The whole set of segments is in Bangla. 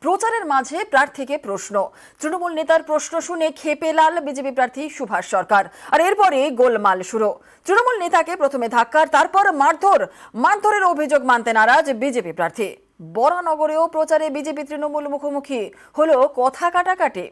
প্রচারের মাঝে প্রার্থীকে প্রশ্ন। তৃণমূল নেতার প্রশ্ন শুনে ক্ষেপে লাল বিজেপি প্রার্থী সুভাষ সরকার, আর এরপরে গোলমাল শুরু। তৃণমূল নেতাকে প্রথমে ধাক্কার, তারপর মারধরের অভিযোগ মানতে নারাজ বিজেপি প্রার্থী। বরানগরেও প্রচারে বিজেপি তৃণমূল মুখোমুখি হলো কথা কাটাকাটি।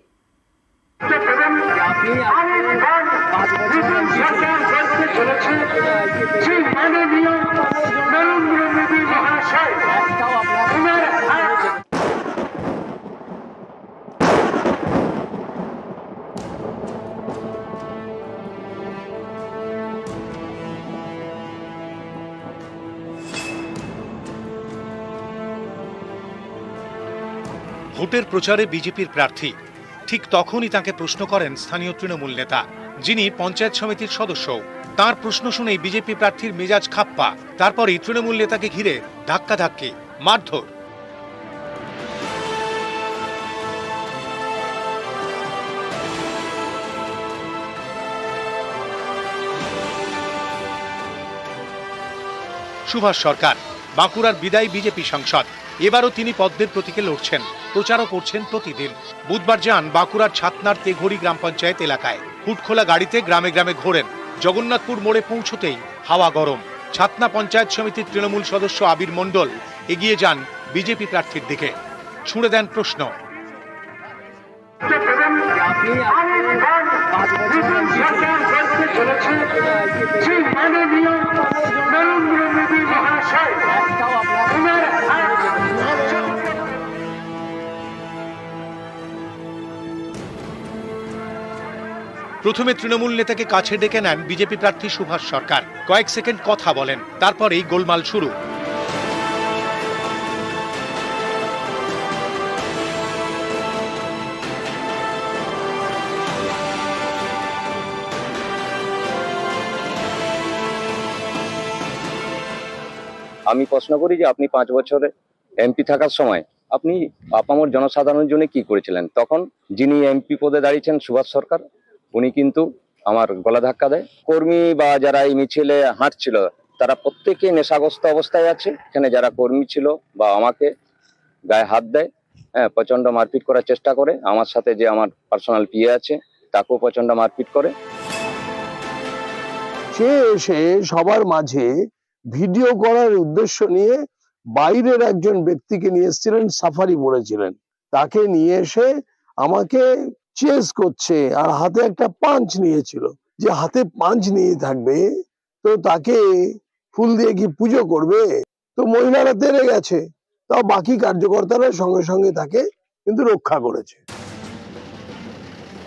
ভোটের প্রচারে বিজেপির প্রার্থী, ঠিক তখনই তাকে প্রশ্ন করেন স্থানীয় তৃণমূল নেতা, যিনি পঞ্চায়েত সমিতির সদস্য। তার প্রশ্ন শুনেই বিজেপি প্রার্থীর মেজাজ খাপ্পা। তারপরই তৃণমূল নেতাকে ঘিরে ধাক্কাধাক্কি, মারধর। সুভাষ সরকার বাঁকুড়ার বিদায়ী বিজেপি সাংসদ। এবারও তিনি পদ্মের প্রতীকে লড়ছেন, প্রচারও করছেন প্রতিদিন। বুধবার যান বাঁকুড়ার ছাতনার তেঘড়ি গ্রাম পঞ্চায়েত এলাকায়। হুটখোলা গাড়িতে গ্রামে গ্রামে ঘোরেন। জগন্নাথপুর মোড়ে পৌঁছতেই হাওয়া গরম। ছাতনা পঞ্চায়েত সমিতির তৃণমূল সদস্য আবির মণ্ডল এগিয়ে যান বিজেপি প্রার্থীর দিকে, ছুঁড়ে দেন প্রশ্ন। প্রথমে তৃণমূল নেতাকে কাছে ডেকে নেন বিজেপি প্রার্থী সুভাষ সরকার। কয়েক সেকেন্ড কথা বলেন, তারপরেই গোলমাল শুরু। আমি প্রশ্ন করি যে আপনি 5 বছরে এমপি থাকার সময় আপনি আপামর জনসাধারণের জন্য কি করেছিলেন? তখন যিনি এমপি পদে দাঁড়িয়েছেন সুভাষ সরকার, উনি কিন্তু আমার গলা ধাক্কা দেয়। কর্মী বা যারা এই মিছিলে হাঁটছিল তারা প্রত্যেকে নেশাগ্রস্ত অবস্থায় আছে। এখানে যারা কর্মী ছিল বা আমাকে গায়ে হাত দেয়, প্রচন্ড মারপিট করার চেষ্টা করে। আমার সাথে যে আমার পার্সোনাল পিএ আছে তাকেও প্রচন্ড মারপিট করে। সে এসে সবার মাঝে ভিডিও করার উদ্দেশ্য নিয়ে বাইরের একজন ব্যক্তিকে নিয়ে এসেছিলেন, সাফারি পড়েছিলেন, তাকে নিয়ে এসে আমাকে চেস করছে, আর হাতে একটা পাঞ্চ নিয়েছিল। যে হাতে পাঞ্চ নিয়ে থাকবে তো তাকে ফুল দিয়ে কি পুজো করবে? তো মহিলারা তেড়ে গেছে, তাও বাকি কার্যকর্তারা সঙ্গে সঙ্গে তাকে কিন্তু রক্ষা করেছে।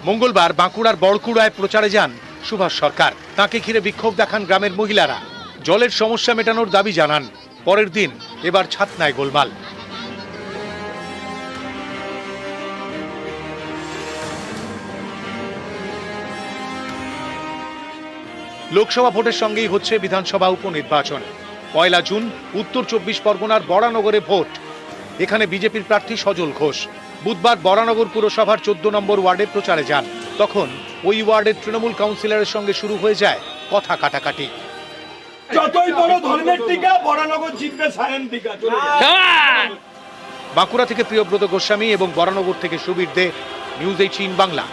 মঙ্গলবার বাঁকুড়ার বড়কুড়ায় প্রচারে যান সুভাষ সরকার। তাকে ঘিরে বিক্ষোভ দেখান গ্রামের মহিলারা, জলের সমস্যা মেটানোর দাবি জানান। পরের দিন এবার ছাতনায় গোলমাল। লোকসভা ভোটের সঙ্গেই হচ্ছে বিধানসভা উপনির্বাচন। 1 জুন উত্তর 24 পরগনার বরানগরে ভোট। এখানে বিজেপির প্রার্থী সজল ঘোষ বুধবার বরানগর পুরসভার 14 নম্বর ওয়ার্ডে প্রচারে যান। তখন ওই ওয়ার্ডের তৃণমূল কাউন্সিলরের সঙ্গে শুরু হয়ে যায় কথা কাটাকাটি। যতই বড় ধর্মের টিকা, বরানগর জিতবে সায়ন টিকা। বাঁকুড়া থেকে প্রিয়ব্রত গোস্বামী এবং বরানগর থেকে সুবীর দে, নিউজ 18 বাংলা।